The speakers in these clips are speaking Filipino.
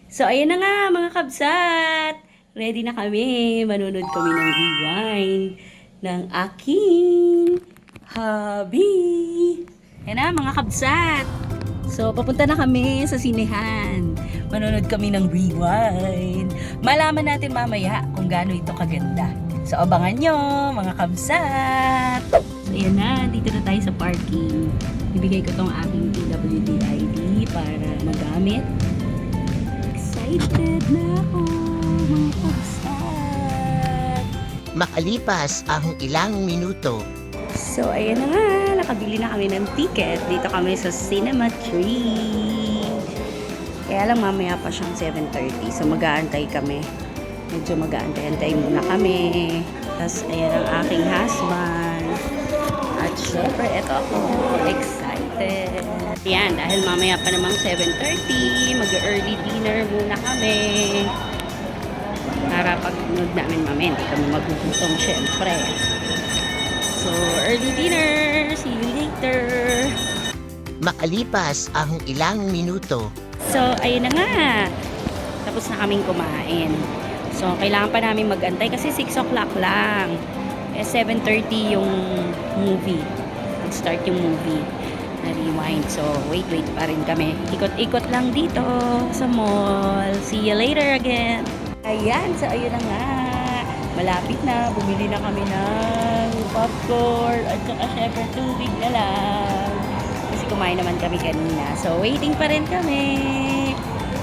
So, ayan na nga mga kabsat. Ready na kami. Manunod kami ng rewind ng aking hubby. Ayan na mga kabsat. So, papunta na kami sa sinehan. Manunod kami ng rewind. Malaman natin mamaya kung gaano ito kaganda. So, abangan nyo mga kabsat. So, ayan na. Dito na tayo sa parking. Ibigay ko tong aking PWD ID para magamit. Excited na ako, mga kabsat. Makalipas ang ilang minuto, So, ayan na nga. Nakabili na kami ng ticket. Dito kami sa Cinema Tree. Kaya lang mamaya pa siyang 7:30. So, mag-aantay kami. Medyo mag-aantay-antay muna kami. Tapos, ayan ang aking husband. At syempre, eto ako. Excited. Yan, dahil mamaya pa namang 7:30, mag-early dinner muna kami. Para pag-nood namin mamaya, hindi kami magugutom syempre. So, early dinner. See you later. makalipas ang ilang minuto, So, ayun na nga. Tapos na kaming kumain. So, kailangan pa namin mag-antay kasi 6 o'clock lang. 7:30 yung movie. Nag-start yung movie na rewind. So, wait pa rin kami. Ikot-ikot lang dito sa mall. See you later again. Ayan, so ayun na nga. Malapit na. Bumili na kami ng popcorn at saka syempre tubig na lang. Kasi kumain naman kami kanina. So, waiting pa rin kami.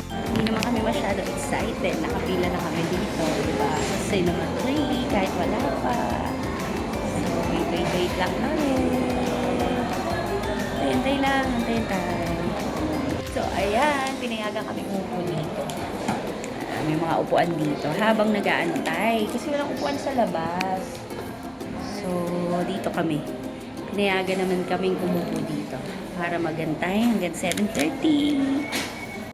Hindi naman kami masyado excited. Nakapila na kami dito, diba? Sa Cinema Tree, kahit wala pa. So, wait lang kami. Antay lang, antay. So, ayan, pinayagan kami umupo dito. May mga upuan dito habang nag-aantay. Kasi walang upuan sa labas. So, dito kami. Pinayagan naman kaming umupo dito para magantay hanggang 7:30.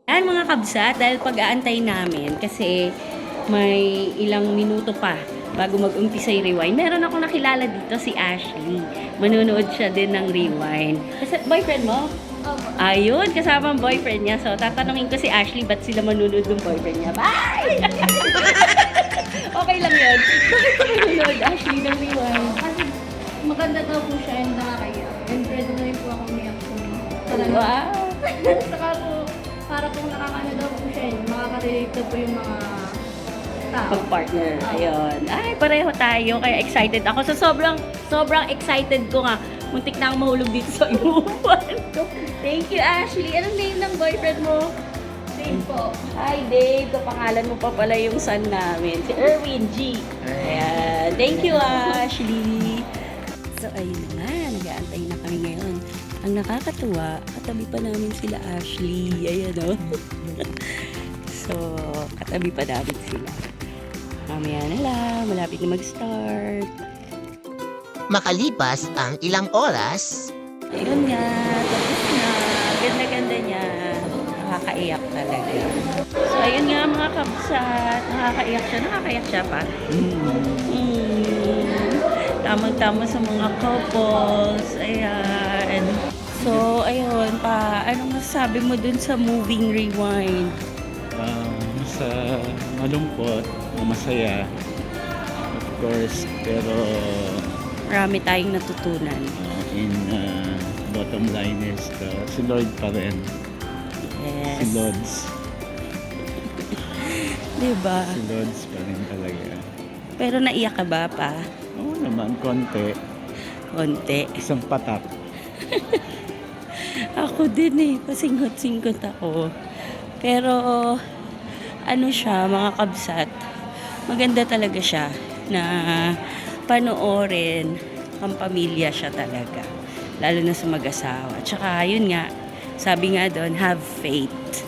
Yan mga kabsat, dahil pag-aantay namin kasi may ilang minuto pa bago mag-umpisa yung rewind. Meron akong nakilala dito, si Ashley. Manunood siya din ng rewind. Kasi boyfriend mo? Ayun, kasama ang boyfriend niya. So, tatanungin ko si Ashley, ba't sila manunood ng boyfriend niya? Bye! Okay lang yun. Bakit ka manunood, Ashley, ng rewind? Kasi maganda daw po siya and nakakaya. And pwede na rin po ako umiyak po. Talaga. Wow! Saka po, para po nakakano daw po siya and makaka-relate daw po yung mga tao. Pag-partner. Ayun. Ay, pareho tayo. Kaya excited ako. So, sobrang excited ko nga. Muntik na akong mahulog dito sa inuupuan ko. Thank you, Ashley. Anong name ng boyfriend mo? Same po. Hi, Dave. Kapangalan mo pa pala yung son namin. Si Erwin G. Ayan. Thank you, Ashley. So, ayun na nga. Nag-aantay na kami ngayon. Ang nakakatuwa, katabi pa namin sila Ashley. Ayan, o. So, katabi pa namin sila. Mamaya na lang. Malapit na mag-start. makalipas ang ilang oras, Ayun nga. Tapos na. Ganda-ganda niya. Nakakaiyak talaga. So, ayun nga mga kabsat. Nakakaiyak siya pa. Tamang-tama sa mga couples. Ayan. So, ayun pa. Anong masasabi mo dun sa moving rewind? Sa malungkot, masaya, of course, pero Marami tayong natutunan. in bottom line is si Lord pa rin, si Yes. Lods, Diba? si Lods pa rin talaga. Pero naiyak ka ba pa? Oo naman, konti, Konti. isang patak. Ako din eh. Pasingot-singot ako. Pero, ano siya, mga kabsat, maganda talaga siya na panoorin. Pampamilya siya talaga. Lalo na sa mag-asawa. Tsaka, yun nga, sabi nga doon, have faith.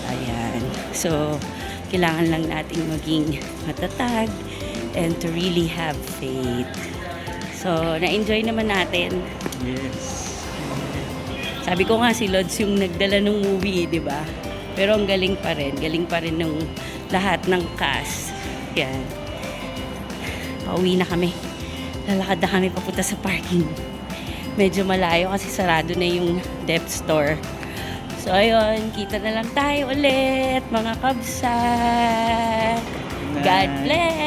Ayan. So, kailangan lang nating maging matatag and to really have faith. So, na-enjoy naman natin. Yes. Sabi ko nga si Lods yung nagdala ng movie, di ba? Pero ang galing pa rin. Galing pa rin ng lahat ng cast. Yan. Pauwi na kami. Lalakad na kami papunta sa parking. Medyo malayo kasi sarado na yung depth store. So, ayun, kita na lang tayo ulit, mga kabsa. God bless!